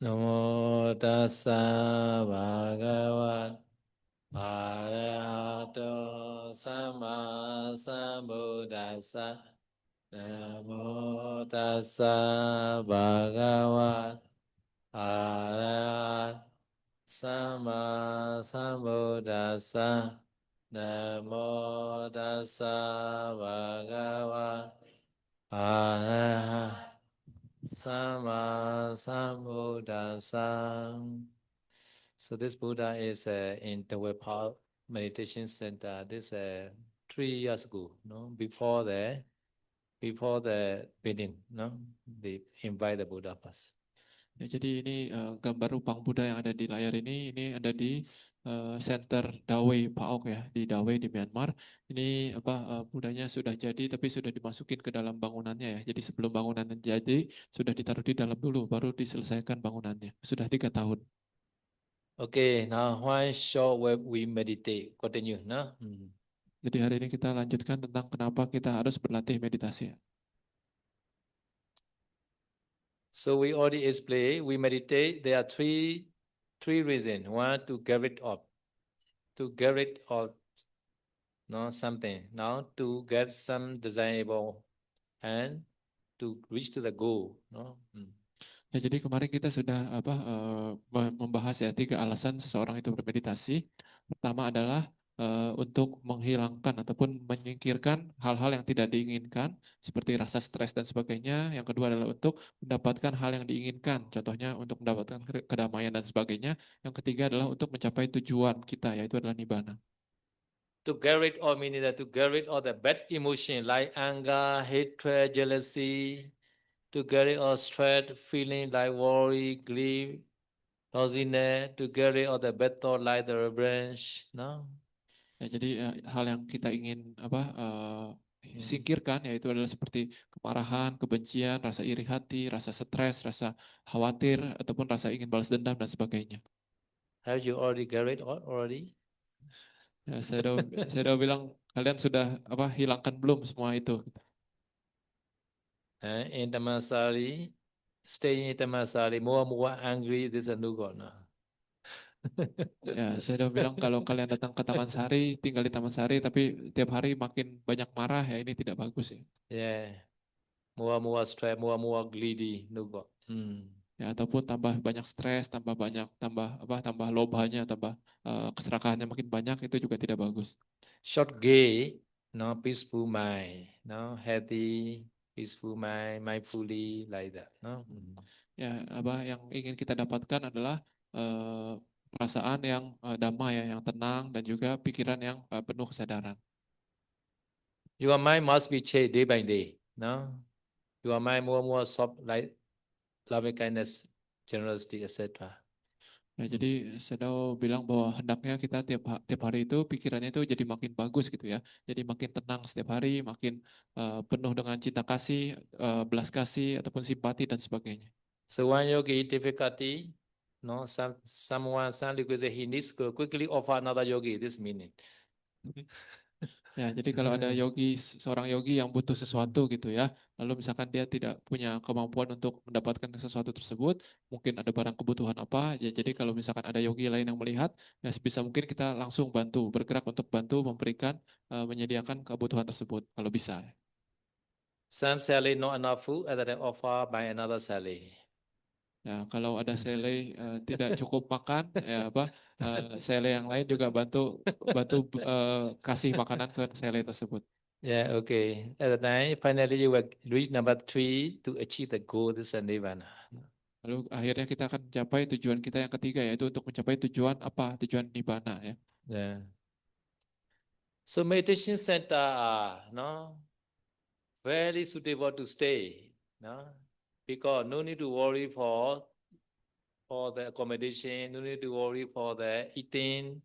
Namo tassa bhagavata arahato samma sambuddhassa. Namo tassa bhagavata arahato samma sambuddhassa. Namo tassa bhagavata arahato Sama Sambuddhasa. So this Buddha is in the Park Meditation Center. This 3 years ago, no, before the wedding, no, they invite the Buddha first. Ya, jadi ini gambar Upang Buddha yang ada di layar ini ada di center Dawei Paok ya, di Dawei di Myanmar. Ini Budanya sudah jadi tapi sudah dimasukin ke dalam bangunannya ya. Jadi sebelum bangunannya jadi sudah ditaruh di dalam dulu, baru diselesaikan bangunannya. Sudah 3 tahun. Okay, now why short we meditate? Continue, no? Jadi hari ini kita lanjutkan tentang kenapa kita harus berlatih meditasi. So we already explained. We meditate. There are three reasons. One, to get rid of no something. Now to get some desirable and to reach to the goal. No. Ya, jadi kemarin kita sudah membahas ya 3 alasan seseorang itu bermeditasi. Pertama adalah untuk menghilangkan ataupun menyingkirkan hal-hal yang tidak diinginkan seperti rasa stres dan sebagainya. Yang kedua adalah untuk mendapatkan hal yang diinginkan, contohnya untuk mendapatkan kedamaian dan sebagainya. Yang ketiga adalah untuk mencapai tujuan kita, yaitu adalah nibbana. To get rid of meaning that to get rid of the bad emotion like anger, hatred, jealousy. To get rid of stress, feeling like worry, grief, drowsiness. To get rid of the bad thought like the revenge. No. Ya, jadi hal yang kita ingin singkirkan yaitu adalah seperti kemarahan, kebencian, rasa iri hati, rasa stres, rasa khawatir ataupun rasa ingin balas dendam dan sebagainya. Have you already get rid of already? Ya, saya udah bilang kalian sudah hilangkan belum semua itu? In Dhammasari, staying in Dhammasari, more angry, this is a new God. No? Ya, saya udah bilang kalau kalian datang ke Taman Sari, tinggal di Taman Sari, tapi tiap hari makin banyak marah ya ini tidak bagus ya. Yeah, more stress, more greedy, no God. Ya, ataupun tambah banyak stres, tambah lobanya, tambah keserakahannya makin banyak itu juga tidak bagus. Short gay, no peaceful mind, no healthy, peaceful mind, mindfully like that. No. Ya, yang ingin kita dapatkan adalah perasaan yang damai ya, yang tenang dan juga pikiran yang penuh kesadaran. Your mind must be changed day by day. No, your mind more soft, like loving kindness, generosity, etc. Ya, jadi saya bilang bahwa hendaknya kita tiap hari itu pikirannya itu jadi makin bagus gitu ya. Jadi makin tenang setiap hari, makin penuh dengan cinta kasih, belas kasih ataupun simpati dan sebagainya. So one yogi difficulty, no, some request he needs to quickly offer another yogi this meaning. Ya, jadi kalau ada seorang yogi yang butuh sesuatu gitu ya, lalu misalkan dia tidak punya kemampuan untuk mendapatkan sesuatu tersebut, mungkin ada barang kebutuhan apa, ya jadi kalau misalkan ada yogi lain yang melihat, ya sebisa mungkin kita langsung bergerak untuk bantu memberikan, menyediakan kebutuhan tersebut kalau bisa. Some sally not enough food, other than offer by another sally. Ya, kalau ada sele tidak cukup makan, ya sele yang lain juga bantu bantu kasih makanan ke sele tersebut. Yeah, okay. At the time, finally you will reach number 3 to achieve the goal, this is nirvana. Lalu akhirnya kita akan mencapai tujuan kita yang ketiga yaitu untuk mencapai tujuan apa? Tujuan nibbana ya. Yeah. So meditation center are no very suitable to stay, no, because no need to worry for the accommodation, no need to worry for the eating,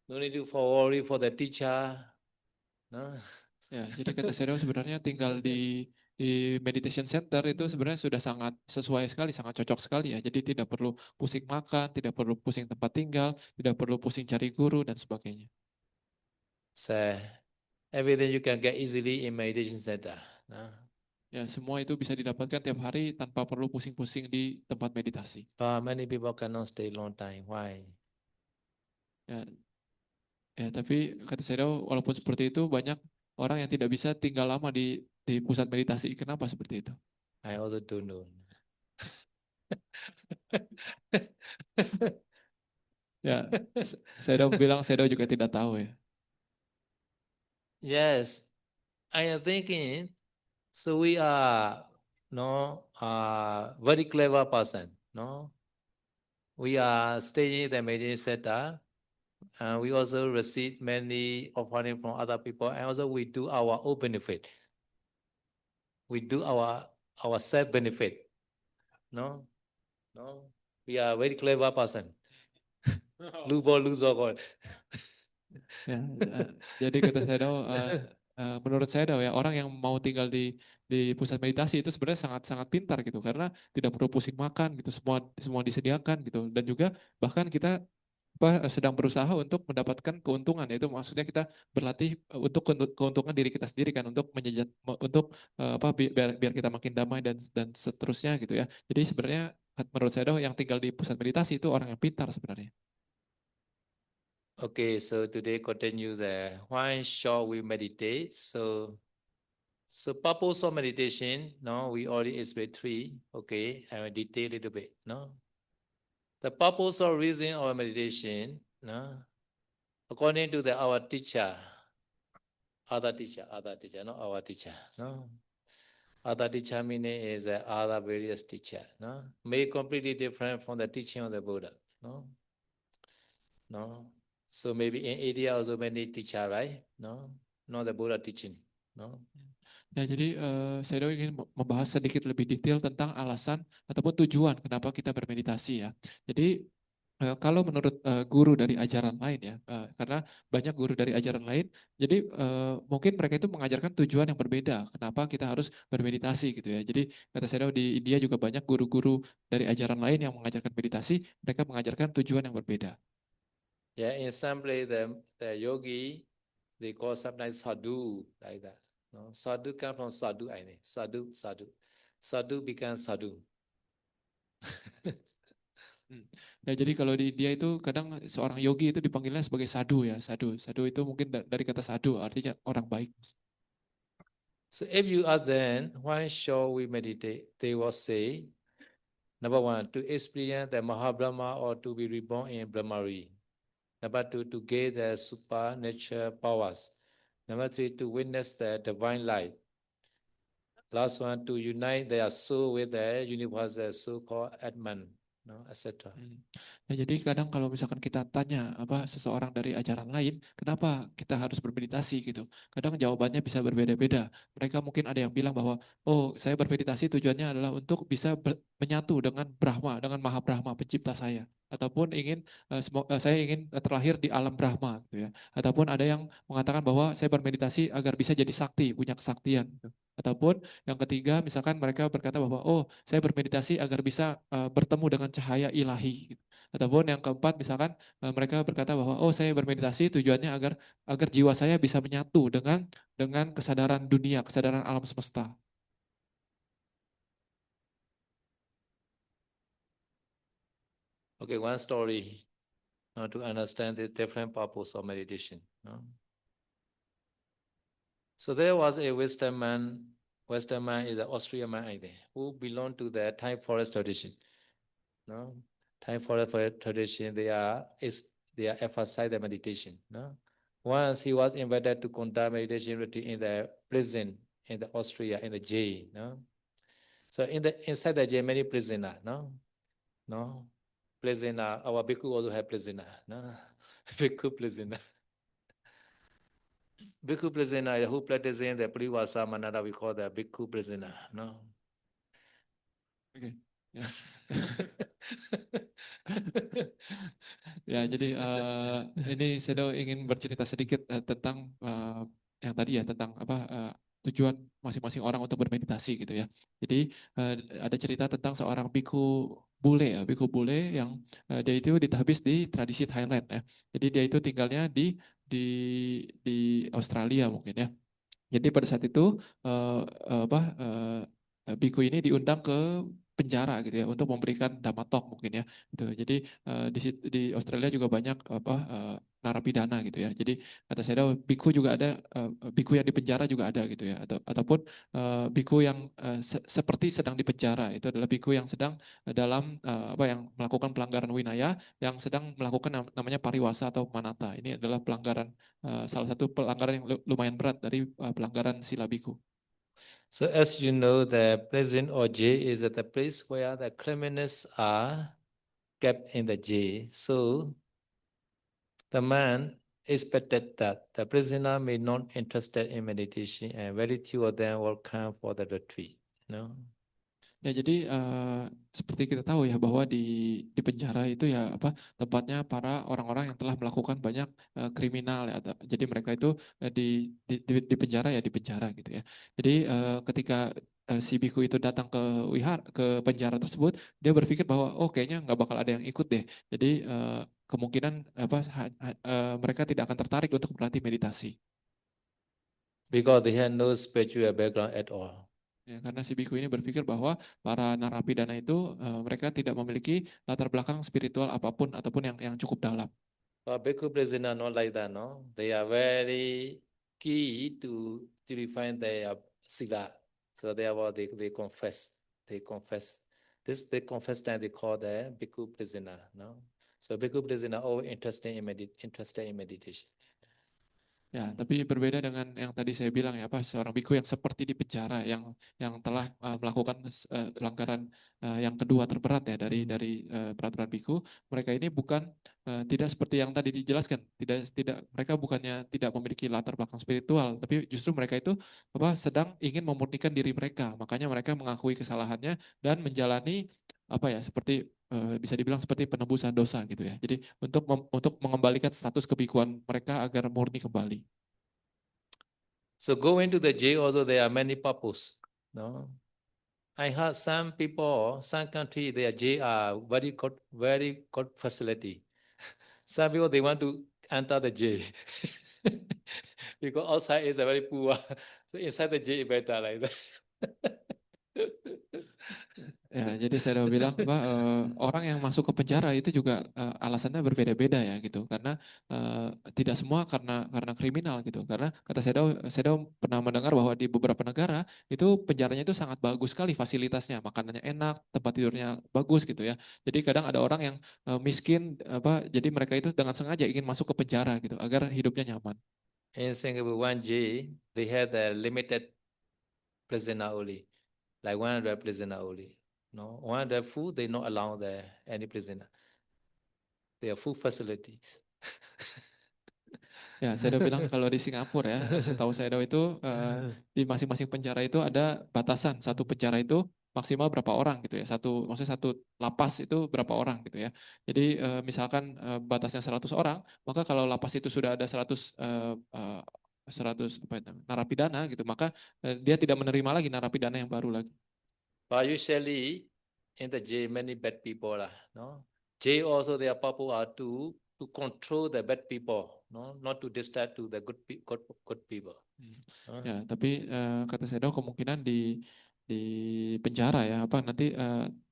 no need to worry for the teacher, no. Ya, jadi kata Sedo sebenarnya tinggal di meditation center itu sebenarnya sudah sangat sesuai sekali, sangat cocok sekali ya. Jadi tidak perlu pusing makan, tidak perlu pusing tempat tinggal, tidak perlu pusing cari guru dan sebagainya. So everything you can get easily in meditation center. No? Ya, semua itu bisa didapatkan tiap hari tanpa perlu pusing-pusing di tempat meditasi. But many people cannot stay long time. Why? Ya, ya, tapi kata Sedo, walaupun seperti itu banyak orang yang tidak bisa tinggal lama di pusat meditasi. Kenapa seperti itu? I also don't know. Ya, Sedo bilang Sedo juga tidak tahu ya. Yes, I am thinking. So we are no very clever person. No, we are staying in the meditation center. And we also receive many offering from other people, and also we do our own benefit. We do our self benefit. No, no, we are very clever person. Lubo luzo. Ya, jadi kata Sedo, menurut saya ya orang yang mau tinggal di pusat meditasi itu sebenarnya sangat-sangat pintar gitu karena tidak perlu pusing makan gitu, semua semua disediakan gitu dan juga bahkan kita sedang berusaha untuk mendapatkan keuntungan yaitu maksudnya kita berlatih untuk keuntungan diri kita sendiri kan untuk untuk biar biar kita makin damai dan seterusnya gitu ya. Jadi sebenarnya menurut saya yang tinggal di pusat meditasi itu orang yang pintar sebenarnya. Okay, so today continue the why shall we meditate? So purpose of meditation, no, we already explained three. Okay, I will detail a little bit. No, the purpose or reason of meditation, no, according to our teacher, other teacher, not our teacher, no. Other teacher meaning is other various teacher, no, may completely different from the teaching of the Buddha, no, no. So maybe in India also many teacher, right? No, not the Buddha teaching, no. Ya, jadi saya ingin membahas sedikit lebih detail tentang alasan ataupun tujuan kenapa kita bermeditasi ya. Jadi kalau menurut guru dari ajaran lain ya, karena banyak guru dari ajaran lain, jadi mungkin mereka itu mengajarkan tujuan yang berbeda. Kenapa kita harus bermeditasi gitu ya. Jadi kata saya di India juga banyak guru-guru dari ajaran lain yang mengajarkan meditasi, mereka mengajarkan tujuan yang berbeda. Yeah, in some place the yogi they call sometimes sadhu like that. No, sadhu come from sadhu, I think. Sadhu. Sadhu becomes sadhu. Hmm. Ya, jadi kalau di India itu kadang seorang yogi itu dipanggilnya sebagai sadhu ya, sadhu. Sadhu itu mungkin dari kata sadhu, artinya orang baik. So if you are then, why shall we meditate? They will say, number one, to experience the Mahabrahma or to be reborn in Brahmari. Number two, to gain the supernatural powers. Number three, to witness the divine light. Last one, to unite their soul with the universal soul called Atman, no, etc. Ya, jadi kadang kalau misalkan kita tanya apa seseorang dari ajaran lain, kenapa kita harus bermeditasi gitu? Kadang jawabannya bisa berbeda-beda. Mereka mungkin ada yang bilang bahwa, oh saya bermeditasi tujuannya adalah untuk bisa menyatu dengan Brahma, dengan Maha Brahma, pencipta saya. Ataupun ingin saya ingin terlahir di alam Brahma gitu ya. Ataupun ada yang mengatakan bahwa saya bermeditasi agar bisa jadi sakti, punya kesaktian gitu. Ataupun yang ketiga misalkan mereka berkata bahwa oh saya bermeditasi agar bisa bertemu dengan cahaya ilahi gitu. Ataupun yang keempat misalkan mereka berkata bahwa oh saya bermeditasi tujuannya agar agar jiwa saya bisa menyatu dengan kesadaran dunia, kesadaran alam semesta. Okay, one story to understand the different purpose of meditation. No? So there was a Western man is an Austrian man, I think, who belonged to the Thai forest tradition. No, Thai forest tradition, they are emphasize the meditation. No, once he was invited to conduct meditation retreat in the prison in the Austria in the jail. No, so inside the jail many prisoner. No, prisoner. Our bhikkhu also have prisoner. No, bhikkhu prisoner. Bhikkhu prisoner who practice in the Parivasa Manada, we call the bhikkhu prisoner. No. Oke. Ya. Ya, jadi ini saya ingin bercerita sedikit tentang yang tadi ya tentang apa tujuan masing-masing orang untuk bermeditasi gitu ya. Jadi ada cerita tentang seorang biku bule ya, biku bule yang dia itu ditahbis di tradisi Thailand ya. Jadi dia itu tinggalnya di di Australia mungkin ya. Jadi pada saat itu biku ini diundang ke penjara gitu ya untuk memberikan dhamma talk mungkin ya gitu. Jadi di Australia juga banyak narapidana gitu ya. Jadi kata saya tahu biku juga ada, biku yang di penjara juga ada gitu ya. Ataupun biku yang seperti sedang di penjara, itu adalah biku yang sedang dalam yang melakukan pelanggaran winaya, yang sedang melakukan namanya pariwasa atau manata. Ini adalah pelanggaran, salah satu pelanggaran yang lumayan berat dari pelanggaran sila biku. So as you know, the prison or jail is the place where the criminals are kept in the jail. So the man expected that the prisoner may not interested in meditation, and very few of them will come for the retreat. No. Ya, jadi seperti kita tahu ya bahwa di penjara itu ya tempatnya para orang-orang yang telah melakukan banyak kriminal ya. Jadi mereka itu di penjara ya di penjara gitu ya. Jadi ketika si biku itu datang ke penjara tersebut, dia berpikir bahwa oh kayaknya nggak bakal ada yang ikut deh. Jadi kemungkinan mereka tidak akan tertarik untuk berlatih meditasi. Because they had no spiritual background at all. Ya, karena si biku ini berpikir bahwa para narapidana itu mereka tidak memiliki latar belakang spiritual apapun ataupun yang cukup dalam. But Bhikkhu prisoner not like that, no? They are very key to refine their sila. So therefore they confess. They confess. They confess that they call the Bhikkhu prisoner, no? So Bhikkhu prisoner always interested in meditation. Ya, tapi berbeda dengan yang tadi saya bilang ya, seorang biku yang seperti di penjara, yang telah melakukan pelanggaran yang kedua terberat ya dari peraturan biku. Mereka ini bukan tidak seperti yang tadi dijelaskan, tidak mereka bukannya tidak memiliki latar belakang spiritual, tapi justru mereka itu sedang ingin memurnikan diri mereka. Makanya mereka mengakui kesalahannya dan menjalani seperti bisa dibilang seperti penebusan dosa gitu ya. Jadi untuk mengembalikan status kebikuan mereka agar murni kembali. So go into the jail, although there are many purposes, no? I heard some people, some country, their jail are very good facility. Some people they want to enter the jail because outside is a very poor, so inside the jail is better like that. Ya, jadi saya udah bilang orang yang masuk ke penjara itu juga alasannya berbeda-beda ya gitu, karena tidak semua karena kriminal gitu. Karena kata Sedo pernah mendengar bahwa di beberapa negara itu penjaranya itu sangat bagus sekali fasilitasnya, makanannya enak, tempat tidurnya bagus gitu ya. Jadi kadang ada orang yang miskin jadi mereka itu dengan sengaja ingin masuk ke penjara gitu agar hidupnya nyaman. In Singapore, one jail, they had a limited prisoner only, like 100 prisoner only. No, 100 food, they not allow the any prisoner. Their food facility. Ya, saya udah bilang kalau di Singapura ya, setahu saya itu di masing-masing penjara itu ada batasan. Satu penjara itu maksimal berapa orang gitu ya. Maksudnya satu lapas itu berapa orang gitu ya. Jadi misalkan batasnya 100 orang, maka kalau lapas itu sudah ada 100 narapidana gitu, maka dia tidak menerima lagi narapidana yang baru lagi. But usually in the jail, many bad people lah. No, jail also their purpose are to control the bad people, no, not to distract to the good people. Ya, tapi kata Sedo kemungkinan di penjara ya nanti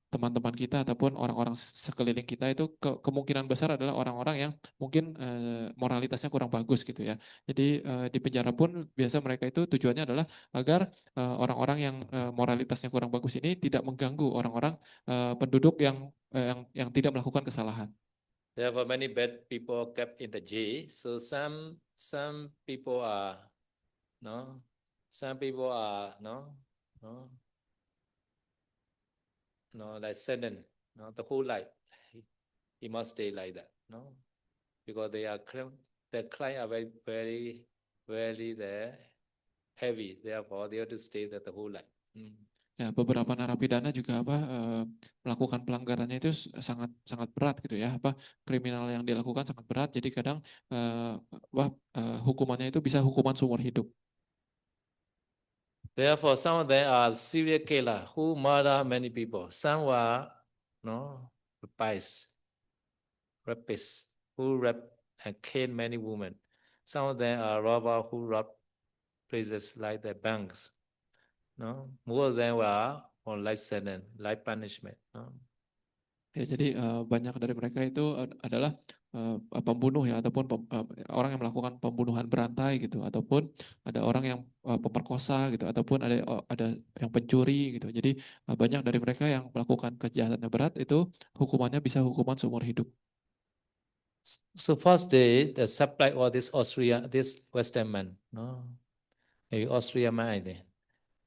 teman-teman kita ataupun orang-orang sekeliling kita itu kemungkinan besar adalah orang-orang yang mungkin moralitasnya kurang bagus gitu ya. Jadi di penjara pun biasa mereka itu tujuannya adalah agar orang-orang yang moralitasnya kurang bagus ini tidak mengganggu orang-orang penduduk yang tidak melakukan kesalahan. Therefore, many bad people kept in the jail. So some people are no, some people are no, no like sudden, no, the whole life he must stay like that, no, because the client are very heavy. Therefore, they have to stay there the whole life. Ya, beberapa narapidana juga melakukan pelanggarannya itu sangat sangat berat gitu ya. Kriminal yang dilakukan sangat berat. Jadi kadang hukumannya itu bisa hukuman seumur hidup. Therefore, some of them are serial killer who murder many people. Some were no rapists who rape and kill many women. Some of them are robber who rob places like the banks, no, more than were on life sentence, life punishment, no. Ya, jadi banyak dari mereka itu adalah pembunuh ya, ataupun orang yang melakukan pembunuhan berantai gitu, ataupun ada orang yang pemerkosa gitu, ataupun ada yang pencuri gitu. Jadi banyak dari mereka yang melakukan kejahatan yang berat itu hukumannya bisa hukuman seumur hidup. So first day, the supply of this Western man, no, maybe Austrian man, I think,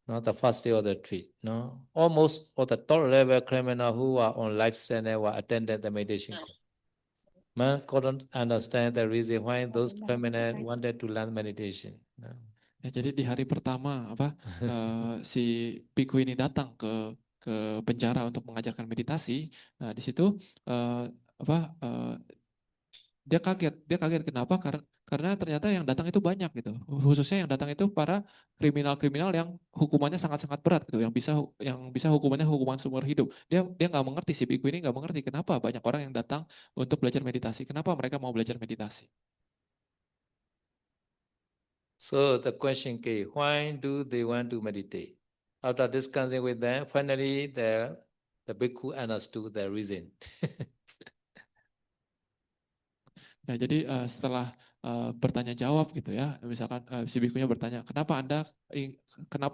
no, the first day of the treat, no, almost all the top level criminal who are on life sentence were attended the meditation course. Man couldn't understand the reason why those criminals wanted to learn meditation. No. Ya, jadi di hari pertama si biku ini datang ke penjara untuk mengajarkan meditasi. Nah, di situ eh, dia kaget kenapa? Karena ternyata yang datang itu banyak gitu. Khususnya yang datang itu para kriminal-kriminal yang hukumannya sangat-sangat berat gitu, yang bisa hukumannya hukuman seumur hidup. Dia nggak mengerti, si biku ini nggak mengerti kenapa banyak orang yang datang untuk belajar meditasi. Kenapa mereka mau belajar meditasi? So the question came, why do they want to meditate? After discussing with them, finally the bhikkhu understood the reason. Ya, jadi setelah bertanya jawab gitu ya, misalkan si bikunya bertanya, kenapa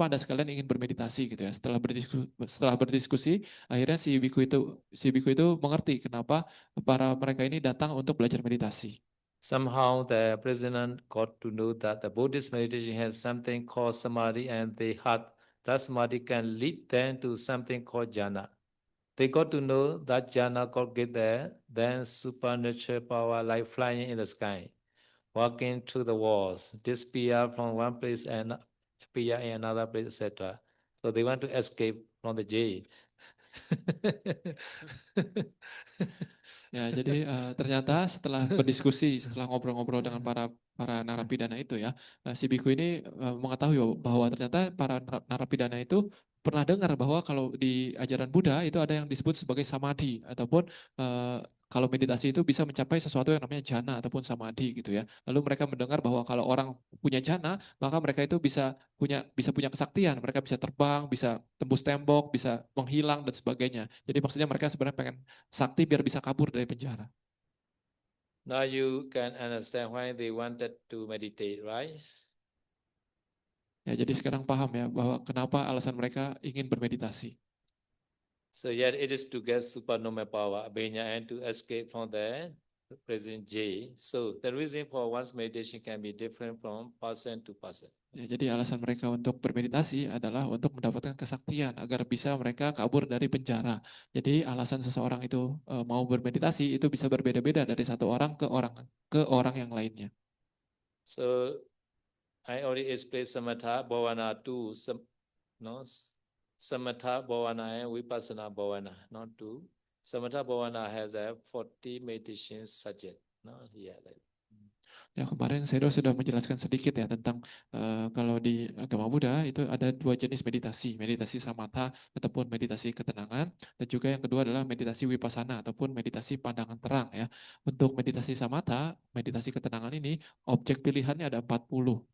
anda sekalian ingin bermeditasi gitu ya? Setelah berdiskusi, akhirnya si biku itu mengerti kenapa para mereka ini datang untuk belajar meditasi. Somehow the president got to know that the Buddhist meditation has something called samadhi, and they had that samadhi can lead them to something called jhana. They got to know that jhana could get there, then supernatural power like flying in the sky, walking through the walls, disappear from one place and appear in another place, etc. So they want to escape from the jail. Ya, jadi ternyata setelah berdiskusi, setelah ngobrol-ngobrol dengan para narapidana itu ya, si biku ini mengetahui bahwa ternyata para narapidana itu pernah dengar bahwa kalau di ajaran Buddha itu ada yang disebut sebagai samadhi, ataupun kalau meditasi itu bisa mencapai sesuatu yang namanya jhana ataupun samadhi gitu ya. Lalu mereka mendengar bahwa kalau orang punya jhana, maka mereka itu bisa punya kesaktian, mereka bisa terbang, bisa tembus tembok, bisa menghilang dan sebagainya. Jadi maksudnya mereka sebenarnya pengen sakti biar bisa kabur dari penjara. Now you can understand why they wanted to meditate, right? Ya, jadi sekarang paham ya bahwa kenapa alasan mereka ingin bermeditasi. So yet it is to get supernormal power, abhinya, and to escape from the present J. So the reason for one's meditation can be different from person to person. Ya, jadi alasan mereka untuk bermeditasi adalah untuk mendapatkan kesaktian agar bisa mereka kabur dari penjara. Jadi alasan seseorang itu mau bermeditasi itu bisa berbeda-beda dari satu orang ke orang yang lainnya. So I already explained samatha bhavana to samatha bhavana and vipassana bhavana, not two. Samatha bhavana has a 40 meditation subject. No, here like. Ya, kemarin Sedo sudah menjelaskan sedikit ya tentang kalau di agama Buddha itu ada dua jenis meditasi, meditasi samatha ataupun meditasi ketenangan, dan juga yang kedua adalah meditasi vipassana ataupun meditasi pandangan terang ya. Untuk meditasi samatha, meditasi ketenangan ini objek pilihannya ada 40.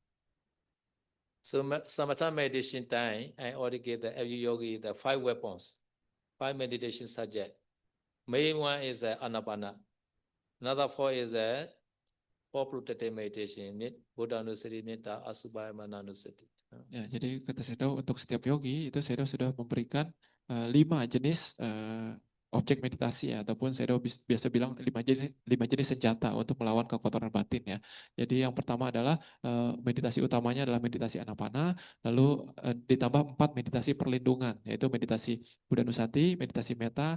So samatha meditation time, I already gave the every yogi the 5 weapons, 5 meditation subject. Main one is the anapana. Another 4 is the 4 protective meditation. Buddha Nusati, Nita, Asubhaya Mananusati. Ya, jadi kata Sedo untuk setiap yogi itu Sedo sudah memberikan 5 jenis objek meditasi ya, ataupun Sedo biasa bilang 5 jenis senjata untuk melawan kekotoran batin ya. Jadi yang pertama adalah meditasi utamanya adalah meditasi anapana, lalu ditambah 4 meditasi perlindungan, yaitu meditasi Buddha Nusati, meditasi metta,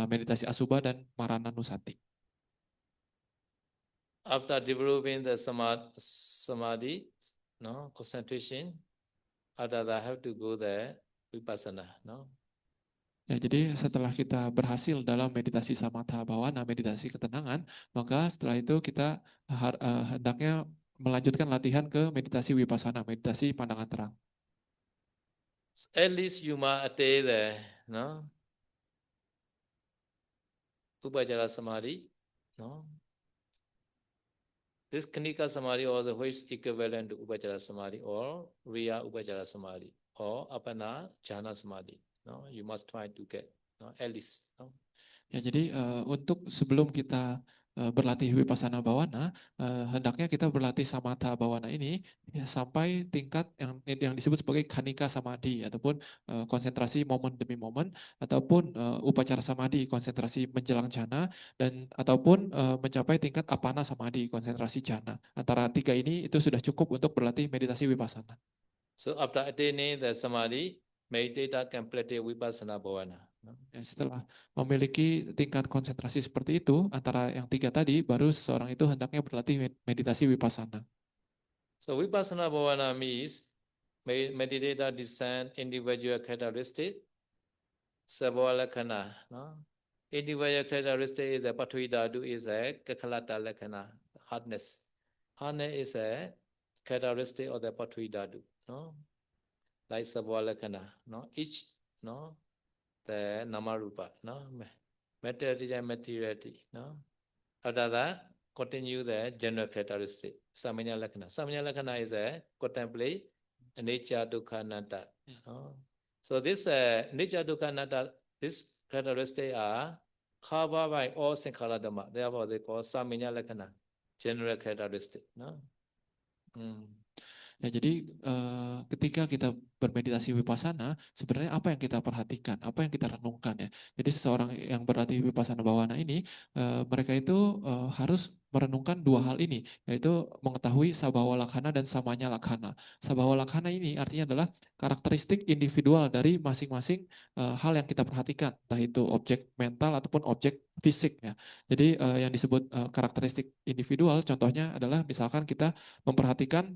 meditasi asubha, dan marana nusati. After developing the samadhi, no concentration, after that I have to go the vipassana, no. Ya, jadi setelah kita berhasil dalam meditasi samatha bhavana, meditasi ketenangan, maka setelah itu kita hendaknya melanjutkan latihan ke meditasi vipassana, meditasi pandangan terang. At least you must attain the no Upajjhara samadhi, no. this Kanika Samadhi also which is equivalent to Upachara Samadhi or Riya Upachara Samadhi or Apana Jhana Samadhi. No, you must try to get, no, at least. No? Ya, jadi untuk sebelum kita berlatih Vipassana Bhavana, hendaknya kita berlatih Samatha Bhavana ini ya, sampai tingkat yang disebut sebagai Khanika Samadhi ataupun konsentrasi momen demi momen, ataupun Upacara Samadhi, konsentrasi menjelang jhana, dan ataupun mencapai tingkat Apana Samadhi, konsentrasi jhana. Antara tiga ini itu sudah cukup untuk berlatih meditasi Vipassana. So after attaining the Samadhi, meditator can practice Vipassana Bhavana. No? Ya, setelah memiliki tingkat konsentrasi seperti itu, antara yang tiga tadi, baru seseorang itu hendaknya berlatih meditasi Vipassana. So Vipassana Bhavana means meditator discern individual characteristic, Sabha Lakhana. No? Individual characteristic is a Pathvi Dhatu is a Kakhalata Lakhana, hardness. Hardness is a characteristic of the Pathvi Dhatu. No? Like Sabha Lakhana. No? Each, no? The Namarupa. No? Materiality and materiality. No? After that, continue the general characteristic. Samanya Lakhana. Samanya Lakhana is a contemplate nature dukkha anatta. No? So this nature dukkha anatta, this characteristic are covered by all sankhara dhamma. Therefore, they call Samanya Lakhana, general characteristic. No? Ya, jadi ketika kita bermeditasi Vipassana, sebenarnya apa yang kita perhatikan, apa yang kita renungkan ya. Jadi seseorang yang berlatih Vipassana Bhavana ini, mereka itu harus merenungkan dua hal ini, yaitu mengetahui Sabhawa Lakhana dan Samanya Lakhana. Sabhawa Lakhana ini artinya adalah karakteristik individual dari masing-masing hal yang kita perhatikan, entah itu objek mental ataupun objek fisik ya. Jadi yang disebut karakteristik individual, contohnya adalah misalkan kita memperhatikan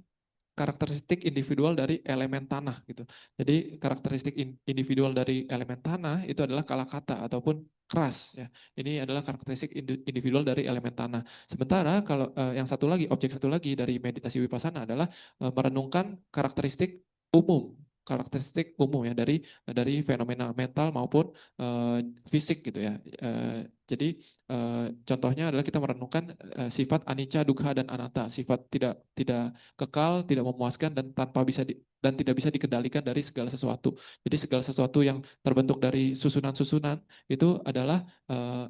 karakteristik individual dari elemen tanah gitu. Jadi karakteristik individual dari elemen tanah itu adalah kalakata ataupun keras ya. Ini adalah karakteristik individual dari elemen tanah. Sementara kalau yang satu lagi, objek satu lagi dari meditasi Vipassana adalah merenungkan karakteristik umum, karakteristik umum ya dari fenomena mental maupun fisik gitu ya. Jadi contohnya adalah kita merenungkan sifat anicca, dukkha dan anatta, sifat tidak kekal, tidak memuaskan dan dan tidak bisa dikendalikan dari segala sesuatu. Jadi segala sesuatu yang terbentuk dari susunan-susunan itu adalah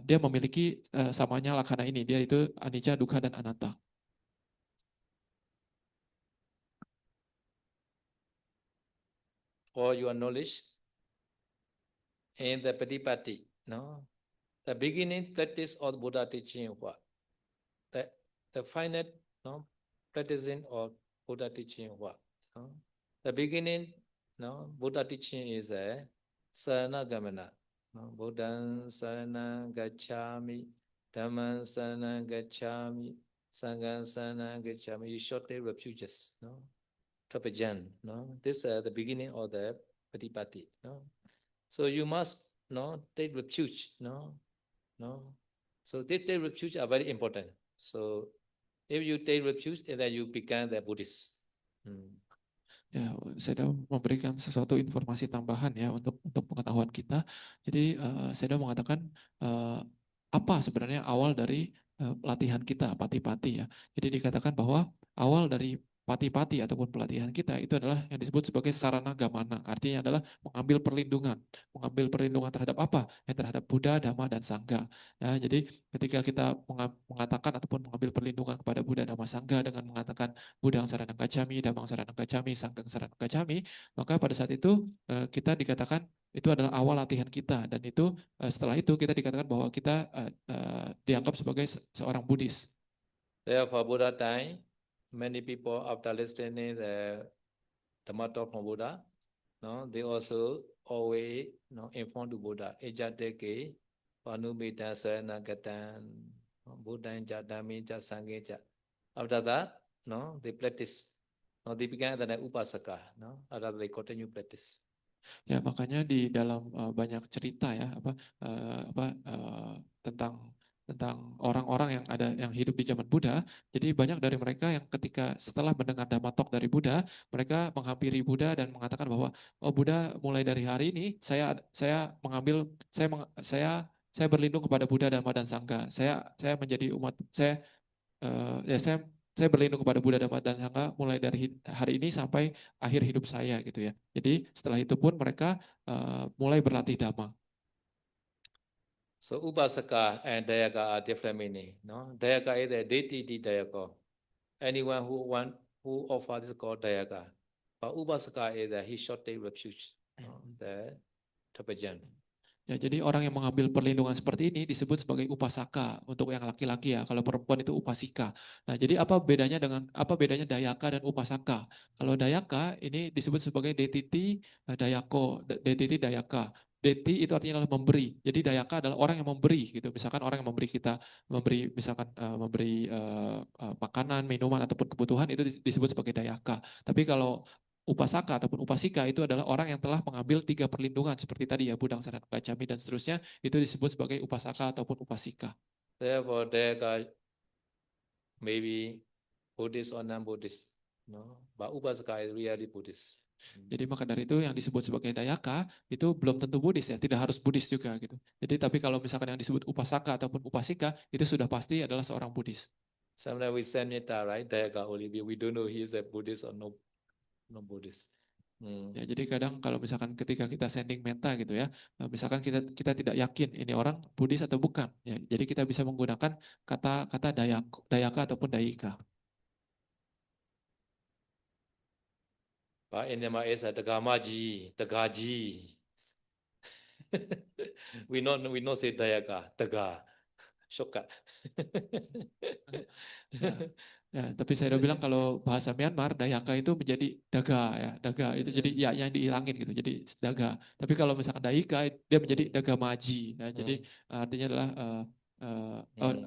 dia memiliki samanya laksana ini, dia itu anicca, dukkha dan anatta. For your knowledge, in the Patipatti, no? The beginning practice of Buddha teaching what? The final, no, practicing of Buddha teaching what? No? The beginning, no, Buddha teaching is a Saranagamana. No? Buddhaṃ Saranam Gacchami, Dhammam Saranam Gacchami, Sangham Saranam Gacchami. You shortly refuges, no? Trapejan, no? This is the beginning of the Patipatti, no? So you must, no, take refuge, no? So these refuge are very important. So if you take refuge, then you become the Buddhist. Ya, saya sudah memberikan sesuatu informasi tambahan ya untuk pengetahuan kita. Jadi saya sudah mengatakan apa sebenarnya awal dari latihan kita pati-pati ya. Jadi dikatakan bahwa awal dari pati-pati ataupun pelatihan kita itu adalah yang disebut sebagai sarana gamana. Artinya adalah mengambil perlindungan. Mengambil perlindungan terhadap apa? Ya, terhadap Buddha, Dhamma, dan Sangha. Ya, jadi ketika kita mengatakan ataupun mengambil perlindungan kepada Buddha, Dhamma, Sangha dengan mengatakan Buddhaṃ Saranam Gacchami, Dhammam Saranam Gacchami, Sangham Saranam Gacchami, maka pada saat itu kita dikatakan itu adalah awal latihan kita, dan itu setelah itu kita dikatakan bahwa kita dianggap sebagai seorang Buddhis. Therefore, Buddha time, many people after listening the Dhamma talk from Buddha, no, they also always, no, inform to Buddha, Ejateke, Panumita Saranagatan, Buddha Jatami Jatsangha. After that, no, they practice. No, they began the upasaka. No, after they continue practice. Ya, makanya di dalam banyak cerita ya tentang orang-orang yang hidup di zaman Buddha. Jadi banyak dari mereka yang ketika setelah mendengar Dhamma talk dari Buddha, mereka menghampiri Buddha dan mengatakan bahwa oh Buddha, mulai dari hari ini saya berlindung kepada Buddha, Dhamma, dan Sangha. Saya menjadi umat saya saya berlindung kepada Buddha Dhamma dan Sangha mulai dari hari ini sampai akhir hidup saya gitu ya. Jadi setelah itu pun mereka mulai berlatih Dhamma. So Upasaka and Dayaka are different meaning. No? Dayaka is the deity Dayaka. Anyone who offer this called Dayaka. But Upasaka is the he short take refuge. No? The Tapajan. Ya, jadi orang yang mengambil perlindungan seperti ini disebut sebagai upasaka untuk yang laki-laki ya. Kalau perempuan itu upasika. Nah, jadi apa bedanya dayaka dan upasaka? Kalau dayaka ini disebut sebagai detiti dayako, detiti dayaka. Deti itu artinya adalah memberi. Jadi dayaka adalah orang yang memberi gitu. Misalkan orang yang memberi kita misalkan memberi makanan, minuman ataupun kebutuhan itu disebut sebagai dayaka. Tapi kalau upasaka ataupun upasika itu adalah orang yang telah mengambil 3 perlindungan seperti tadi ya Budang Saran Gacami dan seterusnya itu disebut sebagai upasaka ataupun upasika. Therefore, Dayaka maybe Buddhist or non-Buddhist. No? But Upasaka is really Buddhist. Jadi maka dari itu yang disebut sebagai dayaka itu belum tentu Buddhis ya, tidak harus Buddhis juga gitu. Jadi tapi kalau misalkan yang disebut upasaka ataupun upasika itu sudah pasti adalah seorang Buddhis. Sometimes we send metta, right? Dayaka only. We don't know he is a Buddhist or no Buddhist. Ya, jadi kadang kalau misalkan ketika kita sending menta gitu ya, misalkan kita tidak yakin ini orang Buddhis atau bukan, ya, jadi kita bisa menggunakan kata dayaka ataupun dayika. But in Myanmar is a Dagamaji, Dagaji. we not say Dayaka, Daga. Shortcut. Ya, tapi saya udah bilang kalau bahasa Myanmar dayaka itu menjadi daga ya, daga itu jadi ya yang dihilangin gitu, jadi daga. Tapi kalau misalkan daika dia menjadi daga maji. Ya, jadi artinya adalah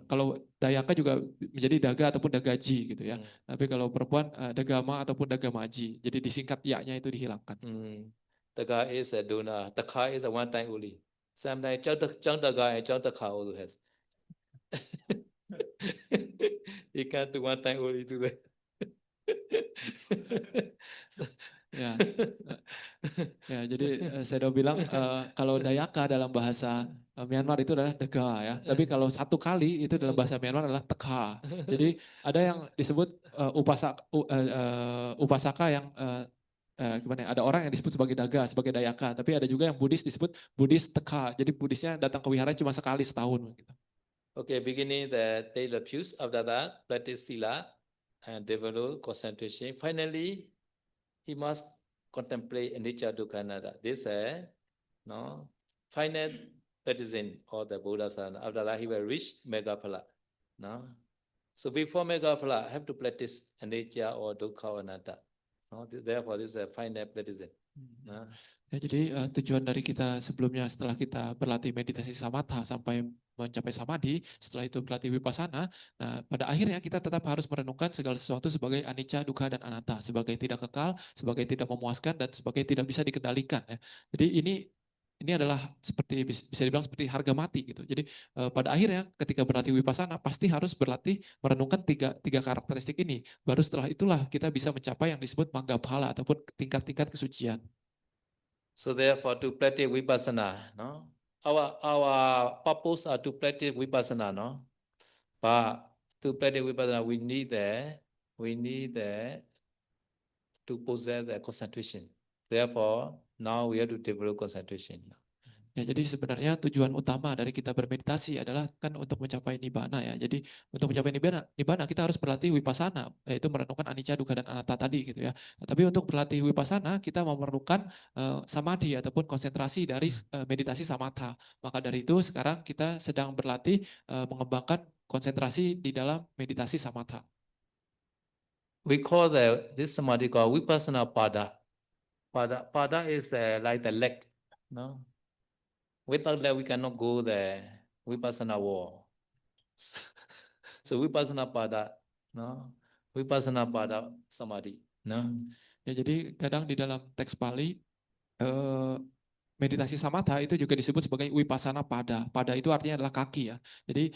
kalau dayaka juga menjadi daga ataupun dagaji gitu ya. Tapi kalau perempuan dagama ataupun dagamaji. Jadi disingkat ya-nya itu dihilangkan. Daga is a donor. Dakha is a one time only. Sometimes Chang Daga and Chang Dakha also has. You can't do one time only do that. Ya, ya jadi saya udah bilang kalau dayaka dalam bahasa Myanmar itu adalah dega ya. Tapi kalau satu kali itu dalam bahasa Myanmar adalah tekha. Jadi ada yang disebut upasaka yang gimana ya? Ada orang yang disebut sebagai daga, sebagai dayaka. Tapi ada juga yang Buddhis disebut Buddhis tekha. Jadi Buddhisnya datang ke wihara cuma sekali setahun. Gitu. Okay, beginning the day refuse. After that, practice sila and develop concentration. Finally, he must contemplate anicca dukkha anatta. This is final practicing of the Buddha sadhana. After that, he will reach Megaphala. No? So before Megaphala, have to practice anicca or dukkha or anatta. No? Therefore, this is a final practicing. No? Ya, jadi tujuan dari kita sebelumnya setelah kita berlatih meditasi samatha sampai mencapai samadhi, setelah itu berlatih vipassana, nah pada akhirnya kita tetap harus merenungkan segala sesuatu sebagai anicca, dukkha, dan anatta, sebagai tidak kekal, sebagai tidak memuaskan, dan sebagai tidak bisa dikendalikan. Ya. Jadi ini adalah seperti bisa dibilang seperti harga mati gitu. Jadi pada akhirnya ketika berlatih vipassana pasti harus berlatih merenungkan tiga karakteristik ini. Baru setelah itulah kita bisa mencapai yang disebut manggaphala ataupun tingkat-tingkat kesucian. So therefore, to practice vipassana, no, our purpose are to practice vipassana, no. But to practice vipassana, we need to possess the concentration. Therefore, now we have to develop concentration. Ya, jadi sebenarnya tujuan utama dari kita bermeditasi adalah kan untuk mencapai nibbana ya. Jadi untuk mencapai nibbana kita harus berlatih vipassana, yaitu merenungkan anicca, dukkha, dan anatta tadi gitu ya. Nah, tapi untuk berlatih vipassana kita memerlukan samadhi ataupun konsentrasi dari meditasi samatha. Maka dari itu sekarang kita sedang berlatih mengembangkan konsentrasi di dalam meditasi samatha. We call this samadhi called vipassana pada. Pada is like the leg, no. Without that, we cannot go the vipassana wall. So vipassana pada, no, vipassana pada samadhi, no. Ya, jadi kadang di dalam teks Pali meditasi samatha itu juga disebut sebagai vipassana pada. Pada itu artinya adalah kaki ya. Jadi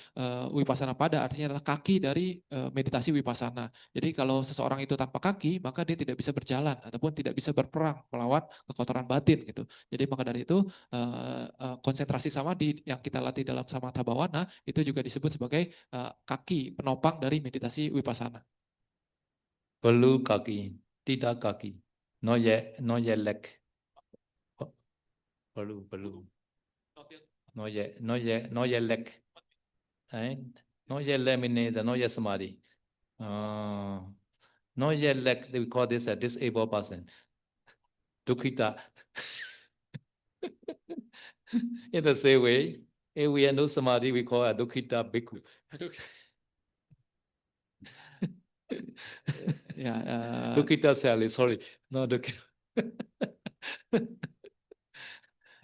vipassana pada artinya adalah kaki dari meditasi vipassana. Jadi kalau seseorang itu tanpa kaki, maka dia tidak bisa berjalan ataupun tidak bisa berperang melawan kekotoran batin gitu. Jadi maka dari itu konsentrasi samadhi yang kita latih dalam samatha bawana itu juga disebut sebagai kaki penopang dari meditasi vipassana. blue khaki, tita khaki, not yet leg. Blue, not yet leg. And not yet laminate, not yet samadhi. Not yet leg, we call this a disabled person. Dukkita. In the same way, if we have no samadhi, we call a dukkita bhikkhu. Ya, Dukkita Sally, sorry. No, dukkita.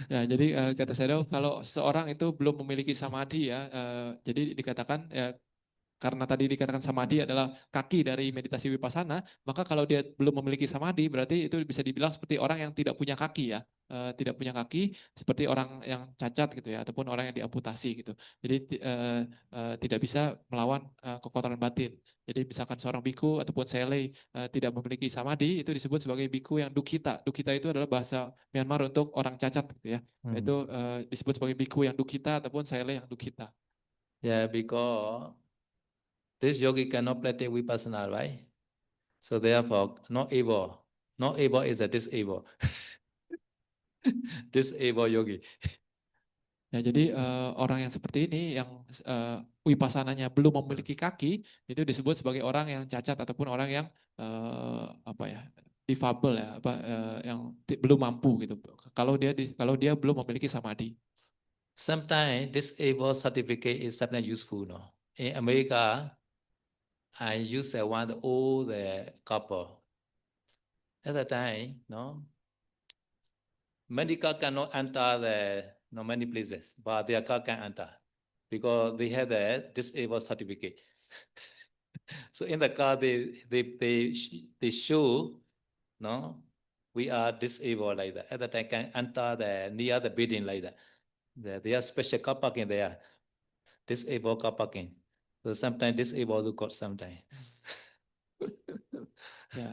ya, jadi kata saya kalau seseorang itu belum memiliki samadhi ya, jadi dikatakan ya karena tadi dikatakan samadhi adalah kaki dari meditasi vipassana, maka kalau dia belum memiliki samadhi berarti itu bisa dibilang seperti orang yang tidak punya kaki ya, tidak punya kaki seperti orang yang cacat gitu ya, ataupun orang yang diamputasi gitu. Jadi tidak bisa melawan kekotoran batin. Jadi misalkan seorang biku ataupun sele tidak memiliki samadhi, itu disebut sebagai biku yang dukita. Dukita itu adalah bahasa Myanmar untuk orang cacat gitu ya. Itu disebut sebagai biku yang dukita ataupun sele yang dukita. Yeah, because this yogi cannot practice vipassana, right? So therefore, not able is a disabled. Disabled yogi. Ya, jadi orang yang seperti ini yang wipassananya belum memiliki kaki itu disebut sebagai orang yang cacat ataupun orang yang apa ya, difabel ya, apa yang belum mampu gitu. Kalau dia belum memiliki samadhi. Sometimes disabled certificate is sometimes useful, no? In America, I use one old couple. At the time, no, medical cannot enter many places, but their car can enter because they have the disabled certificate. So in the car, they show, no, we are disabled like that. At the time, can enter near the building like that. They are special car parking there, disabled car parking. So sometimes disabled also got sometimes. Ya,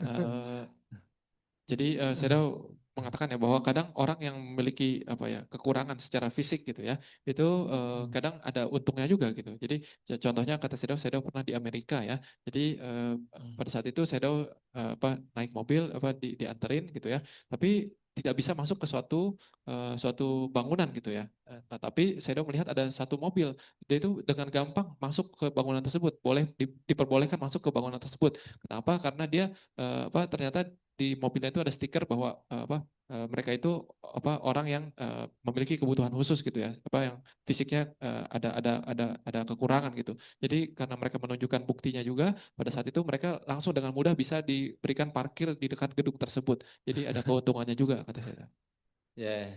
jadi saya mengatakan ya bahwa kadang orang yang memiliki apa ya kekurangan secara fisik gitu ya itu kadang ada untungnya juga gitu. Jadi contohnya kata Sedo pernah di Amerika ya. Jadi pada saat itu Sedo naik mobil dianterin gitu ya. Tapi tidak bisa masuk ke suatu bangunan gitu ya. Nah, tapi Sedo melihat ada satu mobil, dia itu dengan gampang masuk ke bangunan tersebut, diperbolehkan masuk ke bangunan tersebut. Kenapa? Karena dia ternyata di mobilnya itu ada stiker bahwa mereka itu orang yang memiliki kebutuhan khusus gitu ya, yang fisiknya ada kekurangan gitu. Jadi karena mereka menunjukkan buktinya juga, pada saat itu mereka langsung dengan mudah bisa diberikan parkir di dekat gedung tersebut. Jadi ada keuntungannya juga kata saya. Yeah,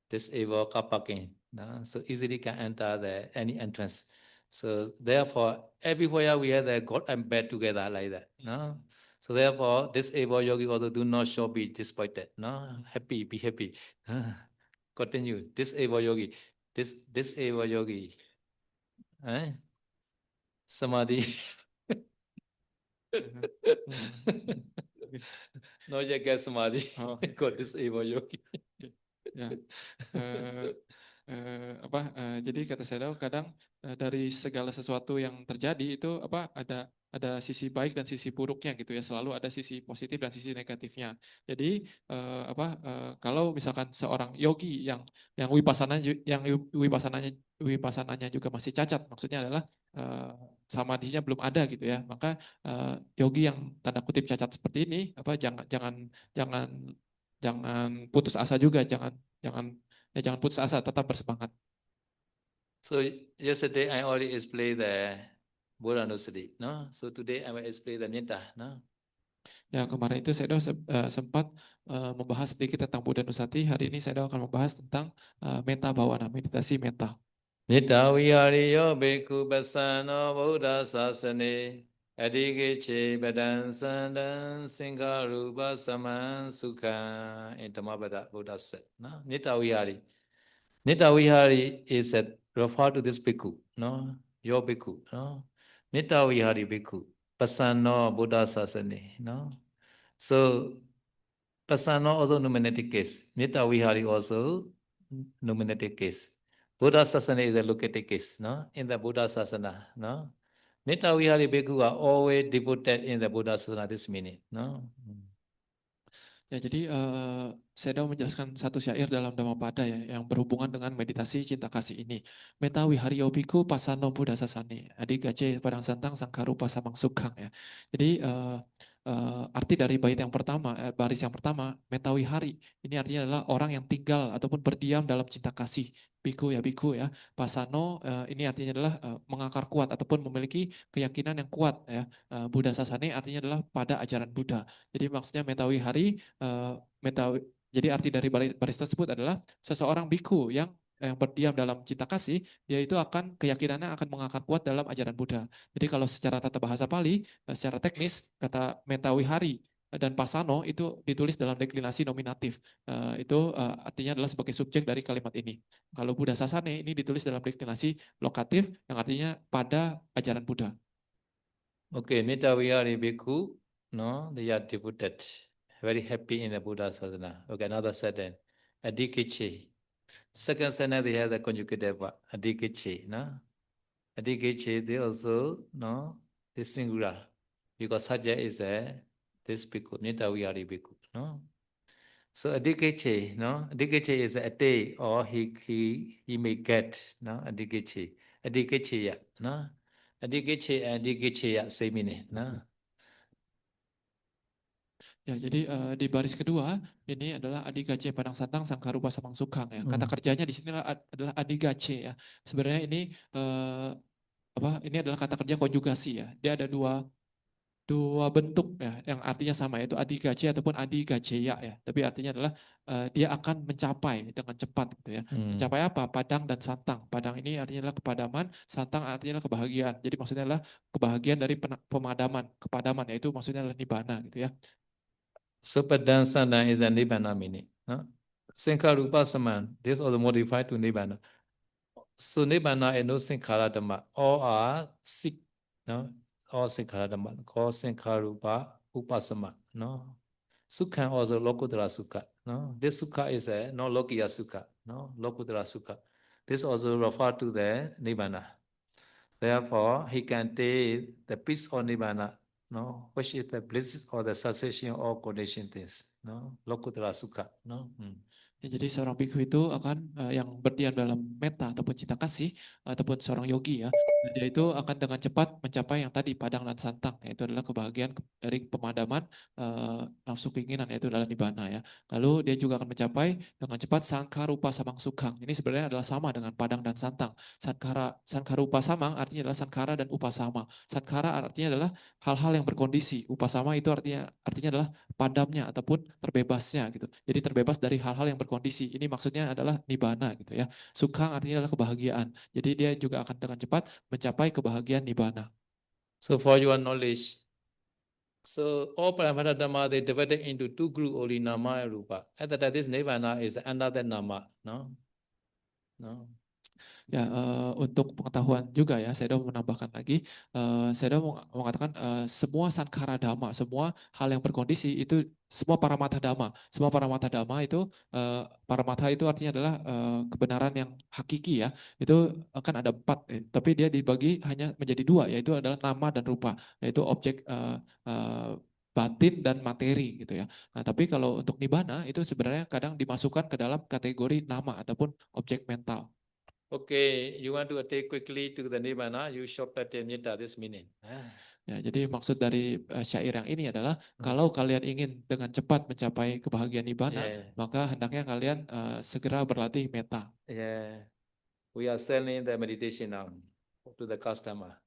disabled car parking, no? So easily can enter any entrance. So therefore, everywhere we have the God and bad together like that, no? So therefore, disabled yogi also do not show be disappointed, no? Happy, be happy. Continue. Disabled yogi. Disabled yogi. Samadhi. No yet get samadhi. Got disabled yogi. Ya. Jadi kata saya kadang dari segala sesuatu yang terjadi itu ada sisi baik dan sisi buruknya gitu ya, selalu ada sisi positif dan sisi negatifnya. Jadi kalau misalkan seorang yogi yang wipassananya juga masih cacat, maksudnya adalah samadhinya belum ada gitu ya, maka yogi yang tanda kutip cacat seperti ini jangan putus asa juga, jangan putus asa, tetap bersemangat. So yesterday I already explained the Buddha Nusati, no? So today I will explain the Metta, no? Ya, kemarin itu saya sempat membahas sedikit tentang Buddha Nusati. Hari ini saya akan membahas tentang metta bhavana, meditasi metta. Metta vihariyo bhikkhu pasano Buddha sasane adhikeche badan sandan singharupa saman sukha in Dhammavada Buddha said, no? Metta vihari. Metta vihari is referred to this bhikkhu, no? Your bhikkhu, no? Metta vihari bhikkhu pasano Buddha sasane, no? So pasano also nominative case. Metta vihari also nominative case. Buddha Sasana is a locative case, no? In the Buddha Sasana, no? Metta Vihari Bhikkhu are always devoted in the Buddha Sasana this minute. No? Ya, jadi saya mau menjelaskan satu syair dalam Dhammapada ya, yang berhubungan dengan meditasi cinta kasih ini. Meta wiharyo bhikkhu pasano buddha sasane, adi gace padang santang sangkarupa samang sukhang ya. Jadi arti dari bait yang pertama, baris yang pertama, meta wihari, ini artinya adalah orang yang tinggal ataupun berdiam dalam cinta kasih. Bhikkhu ya, pasano ini artinya adalah mengakar kuat ataupun memiliki keyakinan yang kuat ya. Buddha sasane artinya adalah pada ajaran Buddha. Jadi maksudnya meta wihari meta, jadi arti dari baris tersebut adalah seseorang biku yang berdiam dalam cinta kasih, dia itu akan keyakinannya akan mengakar kuat dalam ajaran Buddha. Jadi kalau secara tata bahasa Pali, secara teknis kata metawihari dan pasano itu ditulis dalam deklinasi nominatif. Itu artinya adalah sebagai subjek dari kalimat ini. Kalau Buddha Sasane ini ditulis dalam deklinasi lokatif yang artinya pada ajaran Buddha. Okay, Metta Vihari Bhikkhu, no, they are devoted, very happy in the Buddha Sasana. Okay, another sentence. Adikichi. Second sentence, they have the conjugative verb. Adikichi, no? Adikichi, they also, no, the singular. Because Sajja is this Bhikkhu, Metta Vihari Bhikkhu, no? So Adikichi, no? Adikichi is a day or he may get, no? Adikichi. Adikichi, yeah, no? Adikichi and Adikichi, yeah, same meaning, no? Ya, jadi di baris kedua ini adalah adigace padang santang sangkarupa samang sukhang ya. Kata kerjanya di sini adalah adigace ya. Sebenarnya ini ini adalah kata kerja konjugasi ya. Dia ada dua bentuk ya yang artinya sama yaitu adigace ataupun adigaceya ya. Tapi artinya adalah dia akan mencapai dengan cepat gitu ya. Mencapai apa? Padang dan santang. Padang ini artinya adalah kepadaman, santang artinya adalah kebahagiaan. Jadi maksudnya adalah kebahagiaan dari pemadaman, kepadaman yaitu maksudnya adalah nibbana gitu ya. So Padang Santang is a Nibbana meaning. No? Sankarupa Saman, this also modified to Nibbana. So Nibbana and no Sankhara Dhamma, all are sick, no? All Sankhara Dhamma, called Sankarupa Upasama, no? Sukha also Lokutara Sukha, no? This Sukha is a no Lokiya Sukha, no? Lokutara Sukha. This also refer to the Nibbana. Therefore, he can take the peace or Nibbana, no? Which is the bliss or the cessation or condition things, no? Lokutara Sukha, no? Ya, jadi seorang bhikkhu itu akan yang berdiam dalam metta ataupun cinta kasih ataupun seorang yogi ya, dia itu akan dengan cepat mencapai yang tadi padang dan santang, yaitu adalah kebahagiaan dari pemadaman nafsu keinginan, yaitu adalah nibbana ya. Lalu dia juga akan mencapai dengan cepat sangkarupa samang sukhang. Ini sebenarnya adalah sama dengan padang dan santang. Sangkarupa samang artinya adalah sangkara dan upasama. Sangkara artinya adalah hal-hal yang berkondisi. Upasama itu artinya adalah padamnya ataupun terbebasnya gitu. Jadi terbebas dari hal-hal yang berkondisi. Ini maksudnya adalah nibbana gitu ya. Sukhang artinya adalah kebahagiaan. Jadi dia juga akan dengan cepat mencapai kebahagiaan nibbana. So for your knowledge, so all Paramatma Dhamma they divided into two groups only, Nama and Rupa. At that this Nibbana is another Nama, no? No. Ya, untuk pengetahuan juga ya, saya mau menambahkan lagi, saya mau mengatakan semua sankhara dhamma, semua hal yang berkondisi itu semua paramatha dhamma. Semua paramatha dhamma itu, paramatha itu artinya adalah kebenaran yang hakiki ya. Itu kan ada 4, tapi dia dibagi hanya menjadi 2, yaitu adalah nama dan rupa, yaitu objek batin dan materi gitu ya. Nah, tapi kalau untuk nibbana itu sebenarnya kadang dimasukkan ke dalam kategori nama ataupun objek mental. Okay, you want to attain quickly to the Nibbana, you shortcut the Metta, this meaning. Ya, jadi maksud dari syair yang ini adalah kalau kalian ingin dengan cepat mencapai kebahagiaan nibbana, maka hendaknya kalian segera berlatih metta. Yeah, we are selling the meditation now to the customer.